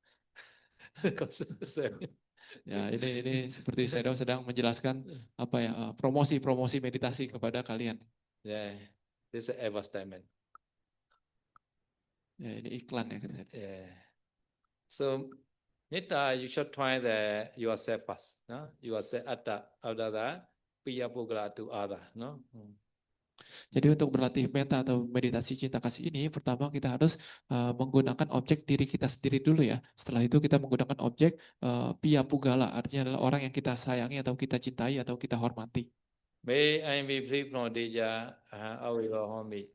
Ya, ini seperti saya sedang menjelaskan apa ya, promosi meditasi kepada kalian. Yeah, this is advertisement. Ya, ini iklan ya. Yeah. So Metta, you should try yourself first. No? Yourself atta, after that, piya pugala to other. No? Jadi untuk berlatih metta atau meditasi cinta kasih ini, pertama kita harus menggunakan objek diri kita sendiri dulu ya. Setelah itu kita menggunakan objek piya pugala, artinya adalah orang yang kita sayangi atau kita cintai atau kita hormati. May I be free from deja, awilo homi,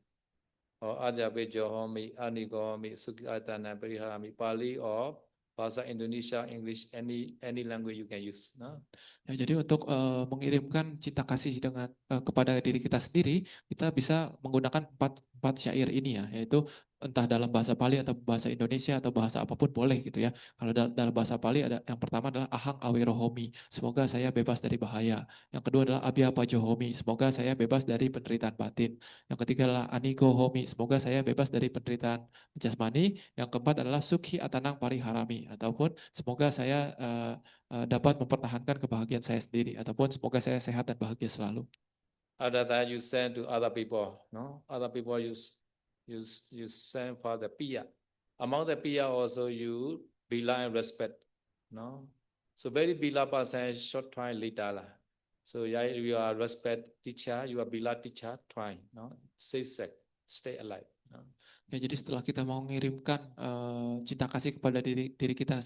or adya bejo homi, anigo homi, suki atana periharami, Pali or bahasa Indonesia, English, any language you can use. No? Ya, jadi untuk mengirimkan cinta kasih dengan kepada diri kita sendiri, kita bisa menggunakan empat syair ini ya, yaitu entah dalam bahasa Pali atau bahasa Indonesia atau bahasa apapun boleh gitu ya. Kalau dalam bahasa Pali ada yang pertama adalah ahang awirohomi, semoga saya bebas dari bahaya. Yang kedua adalah abhyapa johomi, semoga saya bebas dari penderitaan batin. Yang ketiga adalah aniko homi, semoga saya bebas dari penderitaan jasmani. Yang keempat adalah sukhi atanang pariharami, ataupun semoga saya dapat mempertahankan kebahagiaan saya sendiri, ataupun semoga saya sehat dan bahagia selalu. Other that you send to other people, no? Other people you send for the peer. Among the peer also you bila and respect, no? So very bila person short try later lah. So yeah, you are respect teacher, you are bila teacher try, no? Stay alive. No? Ya, jadi setelah kita mau mengirimkan cinta kasih kepada diri kita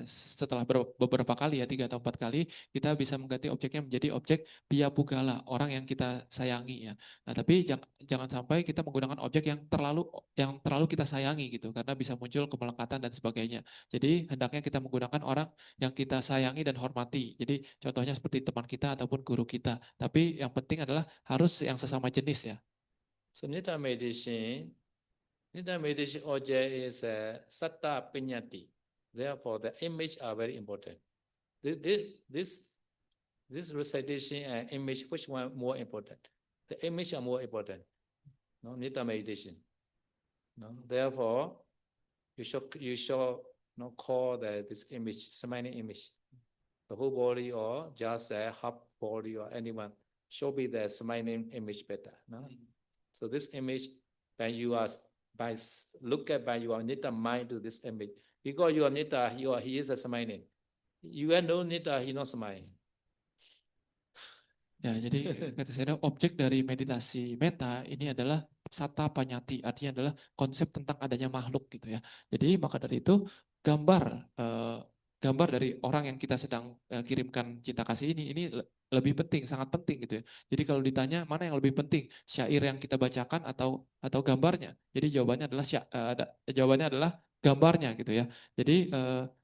setelah beberapa kali ya, 3 atau 4 kali, kita bisa mengganti objeknya menjadi objek Pia Pugala, orang yang kita sayangi ya. Nah, tapi jangan sampai kita menggunakan objek yang terlalu kita sayangi gitu, karena bisa muncul kemelekatan dan sebagainya. Jadi hendaknya kita menggunakan orang yang kita sayangi dan hormati. Jadi contohnya seperti teman kita ataupun guru kita. Tapi yang penting adalah harus yang sesama jenis ya. So Nidda meditation object is satta pinyati. Therefore, the image are very important. This recitation and image, which one more important? The image are more important. No, Nidda meditation. No, therefore, you should call this image smiling image. The whole body or just a half body or anyone should be the smiling image better. No? So this image, when you are by your nita mind to this image, because your nita he is a smiling. You have no nita, he not smiling. Ya, jadi kata saya objek dari meditasi meta ini adalah sata panyati, artinya adalah konsep tentang adanya makhluk gitu ya. Jadi maka dari itu gambar dari orang yang kita sedang kirimkan cinta kasih ini lebih penting, sangat penting gitu ya. Jadi kalau ditanya mana yang lebih penting, syair yang kita bacakan atau gambarnya? Jadi jawabannya adalah gambarnya gitu ya. Jadi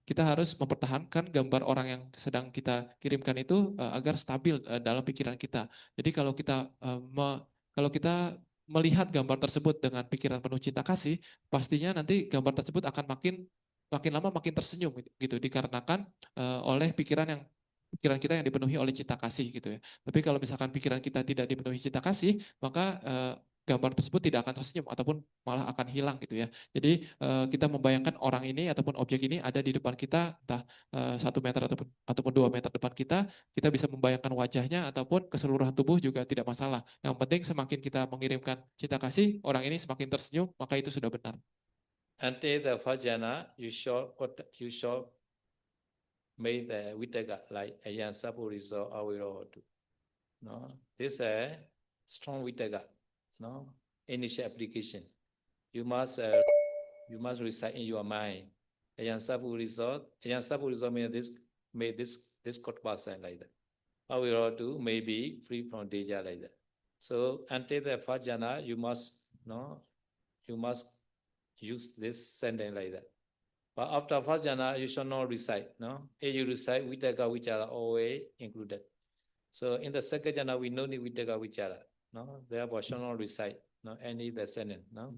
kita harus mempertahankan gambar orang yang sedang kita kirimkan itu agar stabil dalam pikiran kita. Jadi kalau kita melihat gambar tersebut dengan pikiran penuh cinta kasih, pastinya nanti gambar tersebut akan makin lama makin tersenyum gitu, dikarenakan oleh pikiran kita yang dipenuhi oleh cinta kasih gitu ya. Tapi kalau misalkan pikiran kita tidak dipenuhi cinta kasih, maka gambar tersebut tidak akan tersenyum ataupun malah akan hilang gitu ya. Jadi kita membayangkan orang ini ataupun objek ini ada di depan kita, entah 1 meter ataupun 2 meter depan kita bisa membayangkan wajahnya ataupun keseluruhan tubuh juga tidak masalah. Yang penting semakin kita mengirimkan cinta kasih, orang ini semakin tersenyum, maka itu sudah benar. Until the fajana, you should make the vitaka like ayan sapuriso awirohotu. No, this is a strong vitaka. No, initial application. You must recite in your mind. Ayan sapuriso means this court person like that. Awirohotu may be free from danger like that. So until the fajana, you must use this sentence like that. But after first jhana, you should not recite. No, if you recite vitaka vichara always included. So in the second jhana, we no need vitaka vichara. No, therefore should not recite. No, any the sentence. No.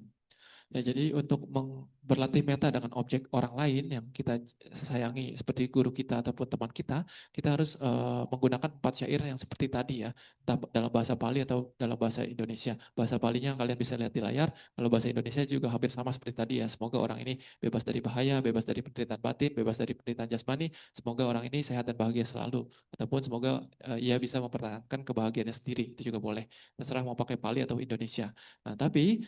Ya, jadi untuk berlatih meta dengan objek orang lain yang kita sayangi seperti guru kita ataupun teman kita harus menggunakan 4 syair yang seperti tadi ya, dalam bahasa Pali atau dalam bahasa Indonesia. Bahasa Palinya kalian bisa lihat di layar, kalau bahasa Indonesia juga hampir sama seperti tadi ya. Semoga orang ini bebas dari bahaya, bebas dari penderitaan batin, bebas dari penderitaan jasmani, semoga orang ini sehat dan bahagia selalu. Ataupun semoga ia bisa mempertahankan kebahagiaannya sendiri, itu juga boleh. Terserah mau pakai Pali atau Indonesia. Nah, tapi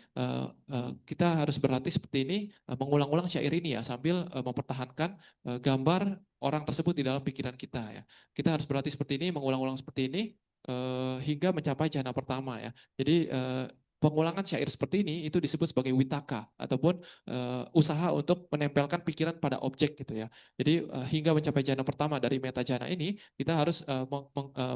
kita harus berlatih seperti ini, mengulang-ulang syair ini ya, sambil mempertahankan gambar orang tersebut di dalam pikiran kita ya. Kita harus berlatih seperti ini, mengulang-ulang seperti ini hingga mencapai jhana pertama ya. Jadi pengulangan syair seperti ini itu disebut sebagai witaka ataupun usaha untuk menempelkan pikiran pada objek gitu ya. Jadi hingga mencapai jhana pertama dari meta jhana ini, kita harus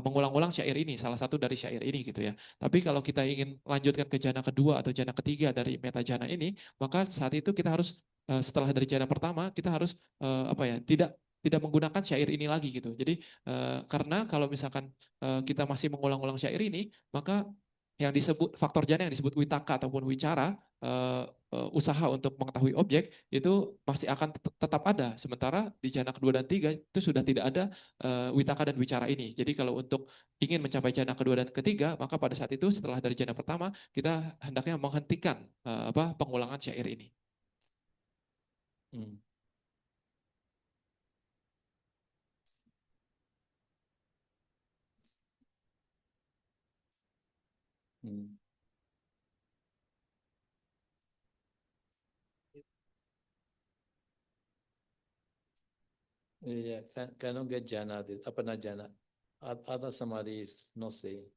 mengulang-ulang syair ini, salah satu dari syair ini gitu ya. Tapi kalau kita ingin lanjutkan ke jhana kedua atau jhana ketiga dari meta jhana ini, maka saat itu kita harus setelah dari jana pertama kita harus apa ya, tidak menggunakan syair ini lagi gitu. Jadi karena kalau misalkan kita masih mengulang-ulang syair ini, maka yang disebut faktor jana yang disebut witaka ataupun wicara, usaha untuk mengetahui objek itu masih akan tetap ada. Sementara di jana kedua dan tiga itu sudah tidak ada witaka dan wicara ini. Jadi kalau untuk ingin mencapai jana kedua dan ketiga, maka pada saat itu setelah dari jana pertama kita hendaknya menghentikan pengulangan syair ini. Mm. Mm. Yeah, cannot get jhana, apana jhana. Other samadhi is not say.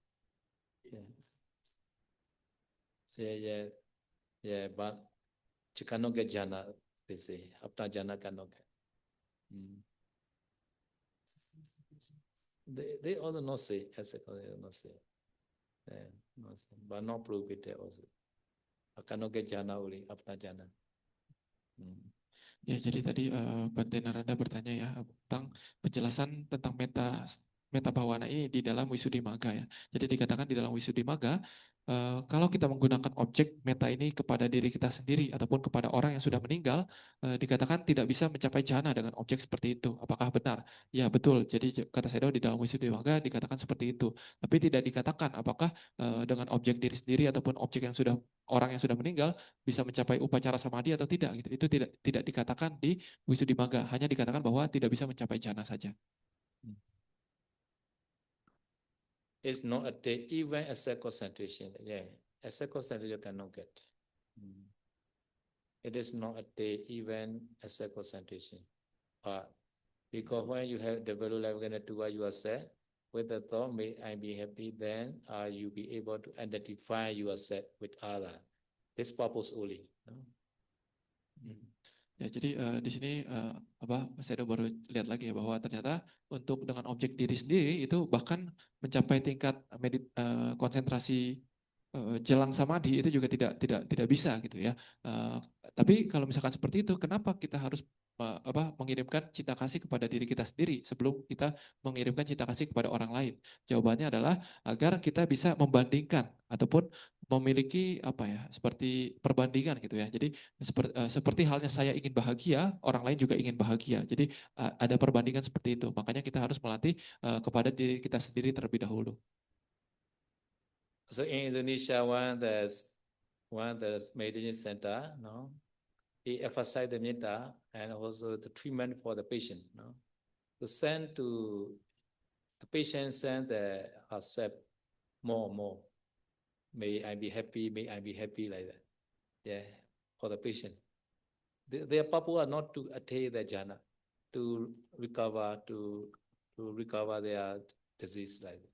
Yeah, yeah, yeah, but you cannot get jhana, they say. Apana jhana cannot get. Mm. They also not say, as a not say. Yeah, not say, but not prohibited also. I cannot get jhana only, apana jhana. Mm. Ya, jadi tadi Bante Narada bertanya ya tentang penjelasan tentang meta bawana ini di dalam Wisuddhimagga ya. Jadi dikatakan di dalam Wisuddhimagga kalau kita menggunakan objek meta ini kepada diri kita sendiri ataupun kepada orang yang sudah meninggal, dikatakan tidak bisa mencapai jhana dengan objek seperti itu. Apakah benar? Ya, betul. Jadi kata Sayadaw di dalam Wisuddhimagga dikatakan seperti itu. Tapi tidak dikatakan apakah dengan objek diri sendiri ataupun objek yang sudah orang yang sudah meninggal bisa mencapai upacara samadhi atau tidak gitu. Itu tidak dikatakan di Wisuddhimagga, hanya dikatakan bahwa tidak bisa mencapai jhana saja. It's not a day, even asset concentration. Yeah, asset concentration you cannot get. Mm. It is not a day, even asset concentration. But because when you have developed level to yourself, with the thought, may I be happy, then you be able to identify yourself with Allah. This purpose only. No? Mm. Ya, jadi di sini saya baru lihat lagi ya bahwa ternyata untuk dengan objek diri sendiri itu bahkan mencapai tingkat konsentrasi jelang samadhi itu juga tidak bisa gitu ya. Tapi kalau misalkan seperti itu, kenapa kita harus mengirimkan cinta kasih kepada diri kita sendiri sebelum kita mengirimkan cinta kasih kepada orang lain? Jawabannya adalah agar kita bisa membandingkan ataupun memiliki seperti perbandingan gitu ya. Jadi seperti halnya saya ingin bahagia, orang lain juga ingin bahagia. Jadi ada perbandingan seperti itu. Makanya kita harus melatih kepada diri kita sendiri terlebih dahulu. So in Indonesia, one the meditation center, no, he emphasized the metta and also the treatment for the patient, no, to send to the patient send the herself more and more. May I be happy, like that. Yeah, for the patient. Their purpose are not to attain the jhana, to recover their disease like that.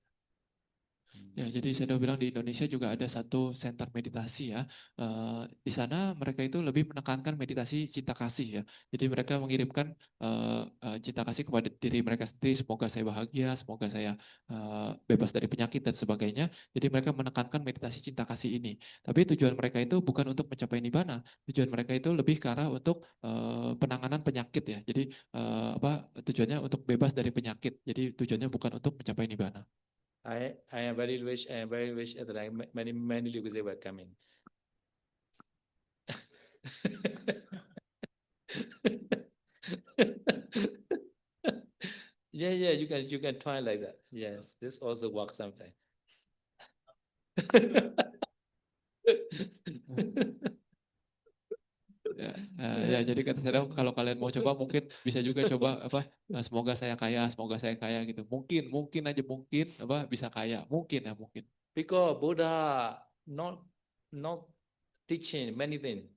Ya, jadi saya udah bilang di Indonesia juga ada satu center meditasi ya. Di sana mereka itu lebih menekankan meditasi cinta kasih ya. Jadi mereka mengirimkan cinta kasih kepada diri mereka sendiri. Semoga saya bahagia, semoga saya bebas dari penyakit dan sebagainya. Jadi mereka menekankan meditasi cinta kasih ini. Tapi tujuan mereka itu bukan untuk mencapai nibbana. Tujuan mereka itu lebih ke arah untuk penanganan penyakit ya. Jadi tujuannya untuk bebas dari penyakit. Jadi tujuannya bukan untuk mencapai nibbana. I am very rich at the time. Many Lucas were coming. Yeah, you can try like that. Yes, this also works sometimes. Ya, jadi kata saya kalau kalian mau coba mungkin bisa juga coba semoga saya kaya gitu. Mungkin aja bisa kaya. Mungkin. Because Buddha not teaching many things.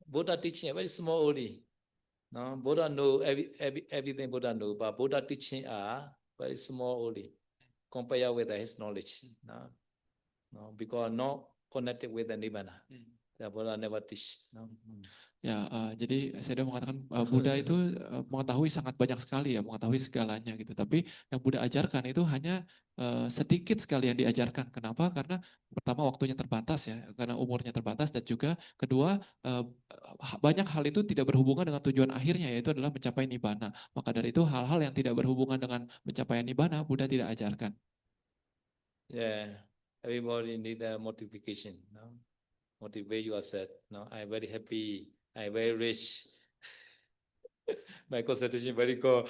Buddha teaching very small only. No, Buddha know everything Buddha know, but Buddha teaching are very small only compared with his knowledge. No, because not connected with the nibbana. The Buddha never teach. No? Ya, jadi saya mengatakan Buddha itu mengetahui sangat banyak sekali ya, mengetahui segalanya gitu. Tapi yang Buddha ajarkan itu hanya sedikit sekali yang diajarkan. Kenapa? Karena pertama waktunya terbatas ya, karena umurnya terbatas dan juga kedua banyak hal itu tidak berhubungan dengan tujuan akhirnya yaitu adalah mencapai nibbana. Maka dari itu hal-hal yang tidak berhubungan dengan pencapaian nibbana Buddha tidak ajarkan. Yeah, everybody need a motivation. No? Motivate yourself. No, I'm very happy. I'm very rich. My concentration very good.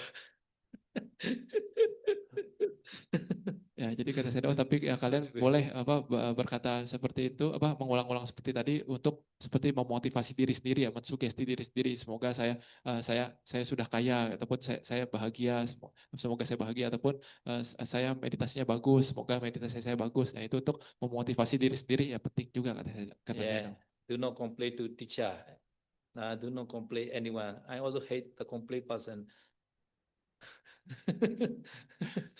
Ya, jadi kata saya, oh tapi ya kalian boleh berkata seperti itu, mengulang-ulang seperti tadi untuk seperti memotivasi diri sendiri ya, mensugesti diri sendiri. Semoga saya sudah kaya ataupun saya bahagia, semoga saya bahagia ataupun saya meditasinya bagus, semoga meditasi saya bagus. Nah, itu untuk memotivasi diri sendiri ya penting juga kata saya. Yeah, do not complain to teacher. Do not complain anyone. I also hate the complain person.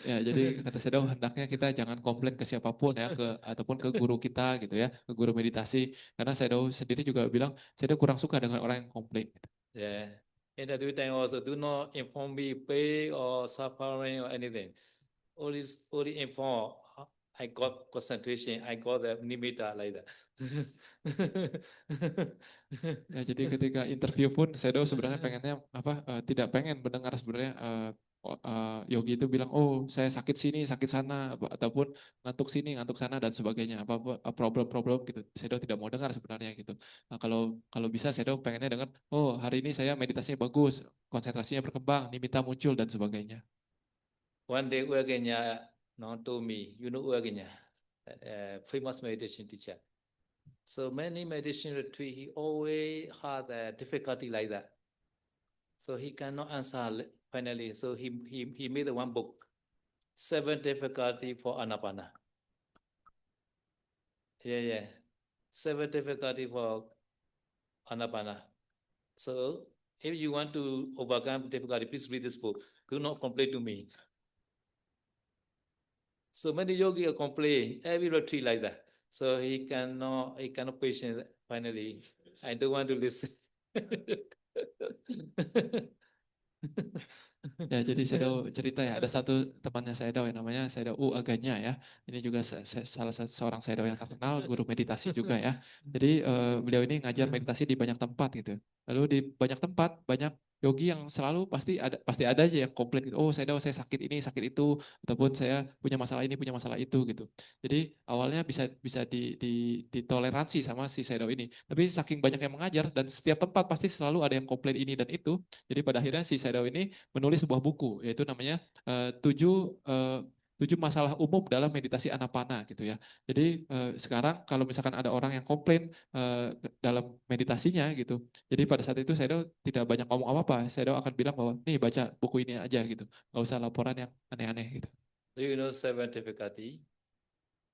Ya, jadi kata Sedo hendaknya kita jangan komplain ke siapapun ya, ataupun ke guru kita gitu ya, ke guru meditasi. Karena Sedo sendiri juga bilang Sedo kurang suka dengan orang yang komplain. Gitu. Yeah. In the time also do not inform me pain or suffering or anything. Only inform I got concentration, I got the nimitta like that. Ya, jadi ketika interview pun Sedo sebenarnya pengennya tidak pengen mendengar sebenarnya Yogi itu bilang, oh saya sakit sini, sakit sana, ataupun ngantuk sini, ngantuk sana dan sebagainya, problem-problem gitu. Sedo tidak mau dengar sebenarnya gitu. Nah, kalau bisa Sedo pengennya dengar, oh hari ini saya meditasinya bagus, konsentrasinya berkembang, nimitta muncul dan sebagainya. One day Uegenya told me, you know Uegenya, famous meditation teacher. So many meditation retreat, he always had a difficulty like that. So he cannot answer finally. So he made one book, 7 difficulty for Anapana. Yeah. 7 difficulty for Anapana. So if you want to overcome difficulty, please read this book. Do not complain to me. So many yogi complain every retreat like that. So he cannot patient finally. I don't want to listen. Ya, jadi saya cerita ya, ada satu temannya saya yang namanya saya Aganya ya. Ini juga salah satu seorang saya yang terkenal, guru meditasi juga ya. Jadi beliau ini ngajar meditasi di banyak tempat gitu. Lalu di banyak tempat banyak yogi yang selalu pasti ada aja yang komplain gitu. Oh, saya sakit ini, sakit itu, ataupun saya punya masalah ini, punya masalah itu gitu. Jadi awalnya bisa ditoleransi sama si Sedo ini. Tapi saking banyak yang mengajar dan setiap tempat pasti selalu ada yang komplain ini dan itu. Jadi pada akhirnya si Sedo ini menulis sebuah buku yaitu namanya tujuh masalah umum dalam meditasi Anapana gitu ya. Jadi sekarang kalau misalkan ada orang yang komplain dalam meditasinya gitu, jadi pada saat itu saya tidak banyak ngomong apa-apa, saya akan bilang bahwa nih baca buku ini aja gitu, nggak usah laporan yang aneh-aneh gitu. Do you know 7 difficulty?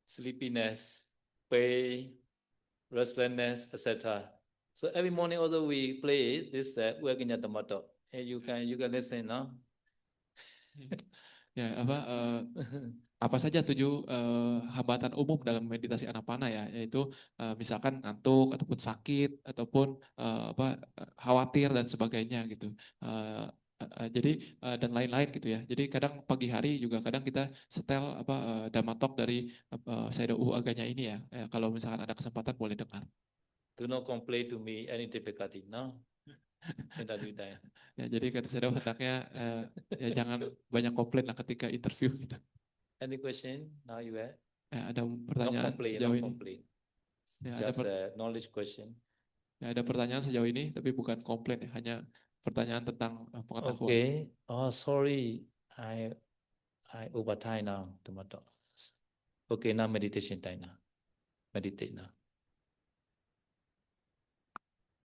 Sleepiness, pain, restlessness, etc. So every morning although we play this Uegenya Dhammato, and you can listen, no? Ya, apa saja 7 hambatan umum dalam meditasi Anapana ya, yaitu misalkan ngantuk ataupun sakit ataupun khawatir dan sebagainya gitu. Jadi dan lain-lain gitu ya. Jadi kadang pagi hari juga kadang kita setel Dhammatalk dari Sayadaw Aganya ini ya. Kalau misalkan ada kesempatan boleh dengar. Do not complain to me any difficulty, no? Time. Ya, jadi kata Sayadaw hendaknya ya jangan banyak komplain lah ketika interview gitu. Any question now you have? Ada pertanyaan No sejauh ini? complain. Ya, Just a knowledge question. Ya, ada pertanyaan sejauh ini, tapi bukan komplain ya, hanya pertanyaan tentang pengetahuan. Okay. Oh, sorry. I overtime now. Okay, now meditation time now. Meditate now.